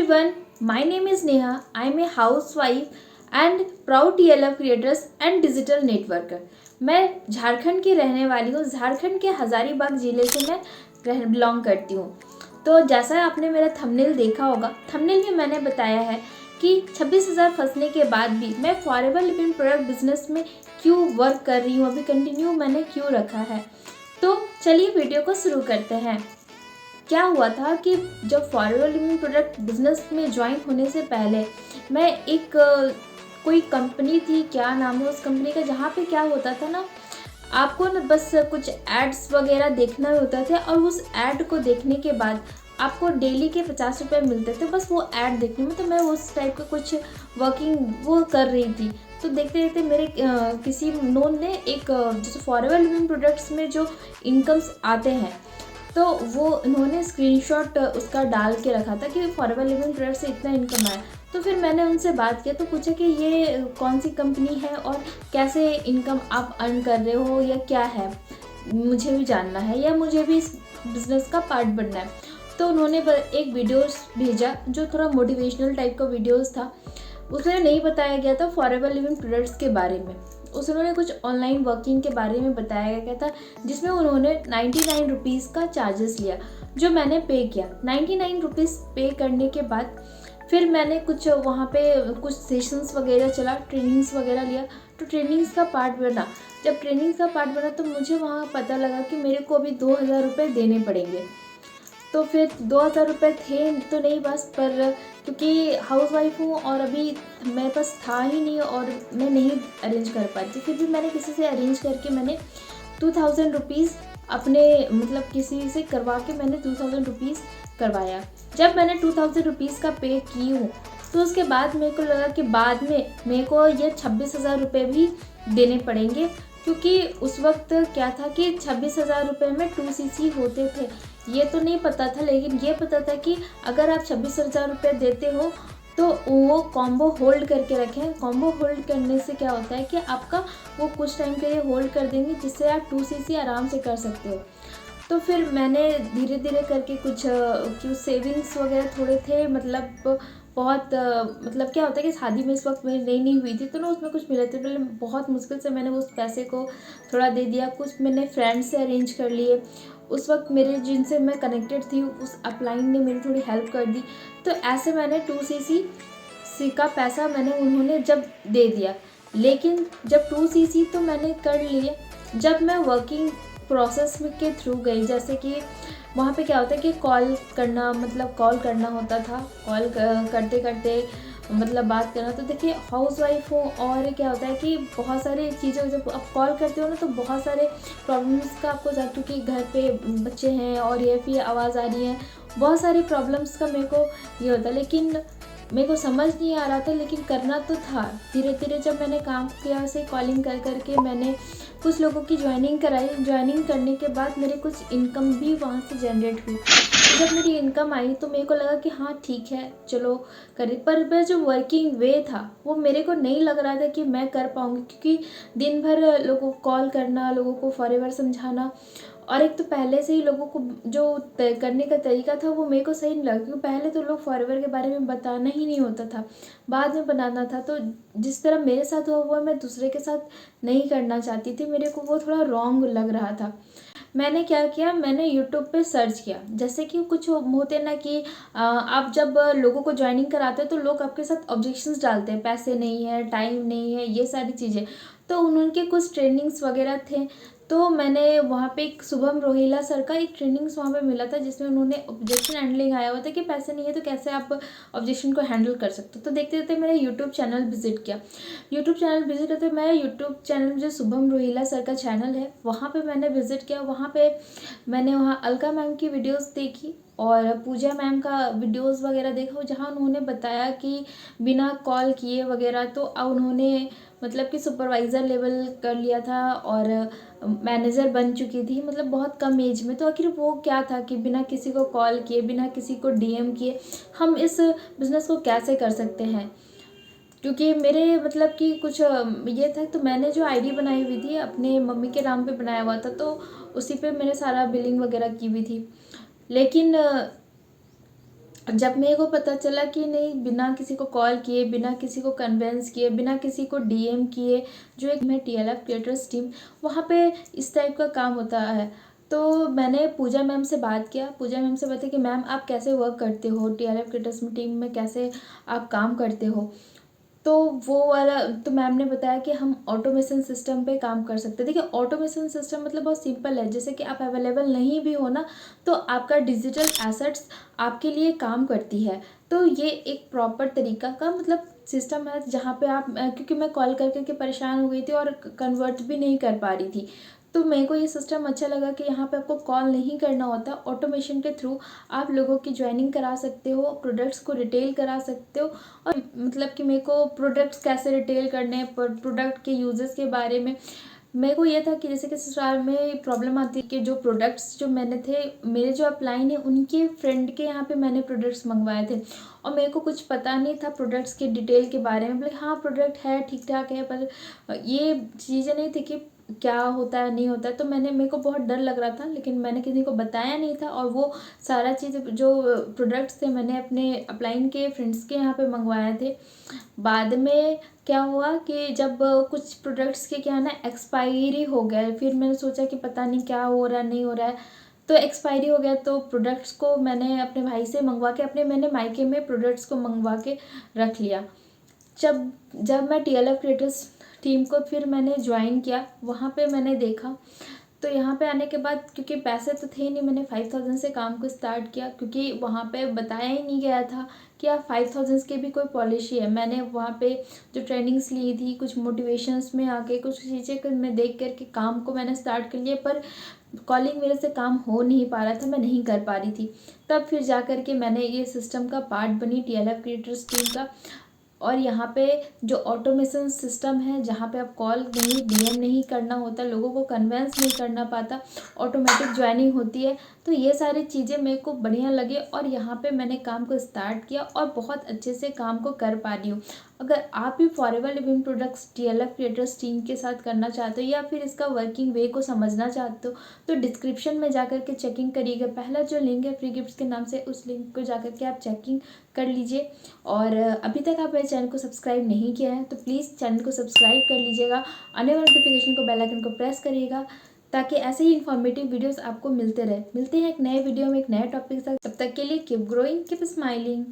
everyone, my name is Neha. I am a housewife and proud TLF creators and digital networker. मैं झारखंड की रहने वाली हूँ। झारखंड के हजारीबाग ज़िले से मैं बिलोंग करती हूँ। तो जैसा आपने मेरा थंबनेल देखा होगा, थंबनेल में मैंने बताया है कि 26,000 फंसने के बाद भी मैं फॉरएवर लिविंग प्रोडक्ट बिजनेस में क्यों वर्क कर रही हूँ, अभी कंटिन्यू मैंने क्यों रखा है। तो चलिए वीडियो को शुरू करते हैं। क्या हुआ था कि जब फॉरएवर लिविंग प्रोडक्ट बिजनेस में ज्वाइन होने से पहले मैं एक कोई कंपनी थी, क्या नाम है उस कंपनी का, जहाँ पे क्या होता था ना, आपको ना बस कुछ एड्स वगैरह देखना होता था और उस ऐड को देखने के बाद आपको डेली के 50 रुपये मिलते थे बस वो ऐड देखने में। तो मैं उस टाइप का कुछ वर्किंग वो कर रही थी। तो देखते देखते मेरे किसी नोन ने एक जैसे फॉरएवर लिविंग प्रोडक्ट्स में जो इनकम्स आते हैं तो वो उन्होंने स्क्रीनशॉट उसका डाल के रखा था कि फॉरएवर लिविंग प्रोडक्ट से इतना इनकम आया। तो फिर मैंने उनसे बात किया, तो पूछा कि ये कौन सी कंपनी है और कैसे इनकम आप अर्न कर रहे हो या क्या है, मुझे भी जानना है या मुझे भी इस बिज़नेस का पार्ट बनना है। तो उन्होंने एक वीडियोस भेजा जो थोड़ा मोटिवेशनल टाइप का वीडियोस था। उसमें नहीं बताया गया था फॉरएवर लिविंग प्रोडक्ट्स के बारे में, उन्होंने कुछ ऑनलाइन वर्किंग के बारे में बताया गया था, जिसमें उन्होंने 99 रुपीज़ का चार्जेस लिया, जो मैंने पे किया। 99 रुपीज़ पे करने के बाद फिर मैंने कुछ वहाँ पे कुछ सेशंस वगैरह चला, ट्रेनिंग्स वगैरह लिया। तो ट्रेनिंग्स का पार्ट बना, जब ट्रेनिंग्स का पार्ट बना तो मुझे वहाँ पता लगा कि मेरे को अभी 2,000 रुपये देने पड़ेंगे। तो फिर 2,000 रुपये थे तो नहीं बस, पर क्योंकि हाउसवाइफ हूँ और अभी मेरे पास था ही नहीं और मैं नहीं अरेंज कर पाती, फिर भी मैंने किसी से अरेंज करके मैंने 2,000 रुपीज़ अपने मतलब किसी से करवा के मैंने 2,000 रुपीज़ करवाया। जब मैंने 2,000 रुपीज़ का पे की हूँ तो उसके बाद मेरे को लगा कि बाद में मेरे को ये 26,000 रुपये भी देने पड़ेंगे, क्योंकि उस वक्त क्या था कि 26,000 रुपये में 2cc होते थे। ये तो नहीं पता था, लेकिन ये पता था कि अगर आप 26,000 रुपये देते हो तो वो कॉम्बो होल्ड करके रखें। कॉम्बो होल्ड करने से क्या होता है कि आपका वो कुछ टाइम के लिए होल्ड कर देंगे, जिससे आप 2cc आराम से कर सकते हो। तो फिर मैंने धीरे धीरे करके कुछ सेविंग्स वगैरह थोड़े थे, मतलब बहुत मतलब क्या होता है कि शादी में इस वक्त मेरी नई नई हुई थी तो ना उसमें कुछ मिले थे, पहले बहुत मुश्किल से मैंने उस पैसे को थोड़ा दे दिया। कुछ मैंने फ्रेंड से अरेंज कर लिए, उस वक्त मेरे जिनसे मैं कनेक्टेड थी उस अपलाइन ने मेरी थोड़ी हेल्प कर दी। तो ऐसे मैंने 2cc का पैसा मैंने उन्होंने जब दे दिया। लेकिन जब 2cc तो मैंने कर लिए, जब मैं वर्किंग प्रोसेस में के थ्रू गई, जैसे कि वहाँ पे क्या होता है कि कॉल करना, मतलब कॉल करना होता था, कॉल करते करते मतलब बात करना। तो देखिए हाउसवाइफ हो और क्या होता है कि बहुत सारी चीज़ें जब आप कॉल करते हो ना तो बहुत सारे प्रॉब्लम्स का आपको क्योंकि घर पे बच्चे हैं और ये फिर आवाज़ आ रही है, बहुत सारी प्रॉब्लम्स का मेरे को ये होता है। लेकिन मेरे को समझ नहीं आ रहा था, लेकिन करना तो था। धीरे धीरे जब मैंने काम किया, ऐसे कॉलिंग कर करके मैंने कुछ लोगों की ज्वाइनिंग कराई। ज्वाइनिंग करने के बाद मेरे कुछ इनकम भी वहाँ से जनरेट हुई। जब मेरी इनकम आई तो मेरे को लगा कि हाँ ठीक है चलो करें, पर वह जो वर्किंग वे था वो मेरे को नहीं लग रहा था कि मैं कर पाऊँगी, क्योंकि दिन भर लोगों को कॉल करना, लोगों को फॉरएवर समझाना, और एक तो पहले से ही लोगों को जो करने का तरीका था वो मेरे को सही नहीं लगा, क्योंकि पहले तो लोग फॉरएवर के बारे में बताना ही नहीं होता था, बाद में बनाना था। तो जिस तरह मेरे साथ हुआ हुआ मैं दूसरे के साथ नहीं करना चाहती थी, मेरे को वो थोड़ा रॉन्ग लग रहा था। मैंने क्या किया, मैंने यूट्यूब पे सर्च किया। जैसे कि कुछ होते ना कि आप जब लोगों को ज्वाइनिंग कराते हो तो लोग आपके साथ ऑब्जेक्शंस डालते हैं, पैसे नहीं है, टाइम नहीं है, ये सारी चीज़ें। तो उनके कुछ ट्रेनिंग्स वगैरह थे, तो मैंने वहाँ पे एक शुभम रोहिला सर का एक ट्रेनिंग्स वहाँ पे मिला था, जिसमें उन्होंने ऑब्जेक्शन हैंडलिंग आया हुआ था कि पैसे नहीं है तो कैसे आप ऑब्जेक्शन को हैंडल कर सकते हो। तो देखते देखते मैंने यूट्यूब चैनल विजिट किया। यूट्यूब चैनल विजिट करते मैं यूट्यूब चैनल जो शुभम रोहिला सर का चैनल है वहाँ पे मैंने विजिट किया। वहाँ पे मैंने वहाँ अलका मैम की वीडियोस देखी और पूजा मैम का वीडियोस वगैरह देखा, जहाँ उन्होंने बताया कि बिना कॉल किए वगैरह तो उन्होंने मतलब कि सुपरवाइज़र लेवल कर लिया था और मैनेजर बन चुकी थी, मतलब बहुत कम एज में। तो आखिर वो क्या था कि बिना किसी को कॉल किए, बिना किसी को डीएम किए हम इस बिज़नेस को कैसे कर सकते हैं। क्योंकि मेरे मतलब कि कुछ ये था, तो मैंने जो आईडी बनाई हुई थी अपने मम्मी के नाम पे बनाया हुआ था, तो उसी पे मैंने सारा बिलिंग वगैरह की हुई थी। लेकिन जब मेरे को पता चला कि नहीं, बिना किसी को कॉल किए, बिना किसी को कन्वेंस किए, बिना किसी को डीएम किए, जो एक मैं टीएलएफ क्रिएटर्स टीम, वहाँ पे इस टाइप का काम होता है। तो मैंने पूजा मैम से बात किया, पूजा मैम से बताया कि मैम आप कैसे वर्क करते हो टीएलएफ क्रिएटर्स टीम में, कैसे आप काम करते हो। तो वो वाला, तो मैम ने बताया कि हम ऑटोमेशन सिस्टम पे काम कर सकते हैं। देखिए, ऑटोमेशन सिस्टम मतलब बहुत सिंपल है, जैसे कि आप अवेलेबल नहीं भी हो ना, तो आपका डिजिटल एसेट्स आपके लिए काम करती है। तो ये एक प्रॉपर तरीका का मतलब सिस्टम है, जहाँ पे आप क्योंकि मैं कॉल कर करके परेशान हो गई थी और कन्वर्ट भी नहीं कर पा रही थी, तो मेरे को ये सिस्टम अच्छा लगा कि यहाँ पे आपको कॉल नहीं करना होता, ऑटोमेशन के थ्रू आप लोगों की ज्वाइनिंग करा सकते हो, प्रोडक्ट्स को रिटेल करा सकते हो। और मतलब कि मेरे को प्रोडक्ट्स कैसे रिटेल करने हैं, प्रोडक्ट के यूजेस के बारे में मेरे को ये था कि जैसे कि ससुराल में प्रॉब्लम आती है कि जो प्रोडक्ट्स जो मैंने थे, मेरे जो अपलाइन है उनके फ्रेंड के यहाँ पे मैंने प्रोडक्ट्स मंगवाए थे, और मेरे को कुछ पता नहीं था प्रोडक्ट्स के डिटेल के बारे में। हाँ, प्रोडक्ट है, ठीक ठाक है, पर ये चीज़ें नहीं थी कि क्या होता है नहीं होता है। तो मेरे को बहुत डर लग रहा था, लेकिन मैंने किसी को बताया नहीं था, और वो सारा चीज़ जो प्रोडक्ट्स थे मैंने अपने अपलाइन के फ्रेंड्स के यहाँ पे मंगवाए थे। बाद में क्या हुआ कि जब कुछ प्रोडक्ट्स के क्या है ना, एक्सपायरी हो गया, फिर मैंने सोचा कि पता नहीं क्या हो रहा है नहीं हो रहा है, तो एक्सपायरी हो गया। तो प्रोडक्ट्स को मैंने अपने भाई से मंगवा के मैंने मायके में प्रोडक्ट्स को मंगवा के रख लिया। जब जब मैं टीएलएफ क्रिएटर्स टीम को फिर मैंने ज्वाइन किया, वहाँ पे मैंने देखा, तो यहाँ पे आने के बाद क्योंकि पैसे तो थे नहीं, मैंने 5000 से काम को स्टार्ट किया, क्योंकि वहाँ पे बताया ही नहीं गया था कि आप 5000 की भी कोई पॉलिसी है। मैंने वहाँ पे जो ट्रेनिंग्स ली थी, कुछ मोटिवेशंस में आके कुछ चीज़ें को मैं देख करके काम को मैंने स्टार्ट कर लिया, पर कॉलिंग मेरे से काम हो नहीं पा रहा था, मैं नहीं कर पा रही थी। तब फिर जा कर के मैंने ये सिस्टम का पार्ट बनी टीएलएफ क्रिएटर्स टीम का। और यहाँ पे जो ऑटोमेशन सिस्टम है, जहाँ पे आप कॉल नहीं, डीएम नहीं करना होता, लोगों को कन्वेंस नहीं करना पाता, ऑटोमेटिक ज्वाइनिंग होती है। तो ये सारी चीज़ें मेरे को बढ़िया लगे, और यहाँ पे मैंने काम को स्टार्ट किया और बहुत अच्छे से काम को कर पा रही हूँ। अगर आप भी forever living products TLF creators team के साथ करना चाहते हो, या फिर इसका वर्किंग वे को समझना चाहते हो, तो डिस्क्रिप्शन में जाकर के चेकिंग करिएगा। पहला जो लिंक है फ्री गिफ्ट्स के नाम से, उस लिंक को जाकर के आप चेकिंग कर लीजिए। और अभी तक आप मेरे चैनल को सब्सक्राइब नहीं किया है, तो प्लीज़ चैनल को सब्सक्राइब कर लीजिएगा, आने वाले नोटिफिकेशन को, बेल आइकन को प्रेस करिएगा, ताकि ऐसे ही इन्फॉर्मेटिव वीडियोस आपको मिलते रहे। मिलते हैं एक नए वीडियो में एक नए टॉपिक के साथ। तब तक के लिए कीप ग्रोइंग, कीप स्माइलिंग।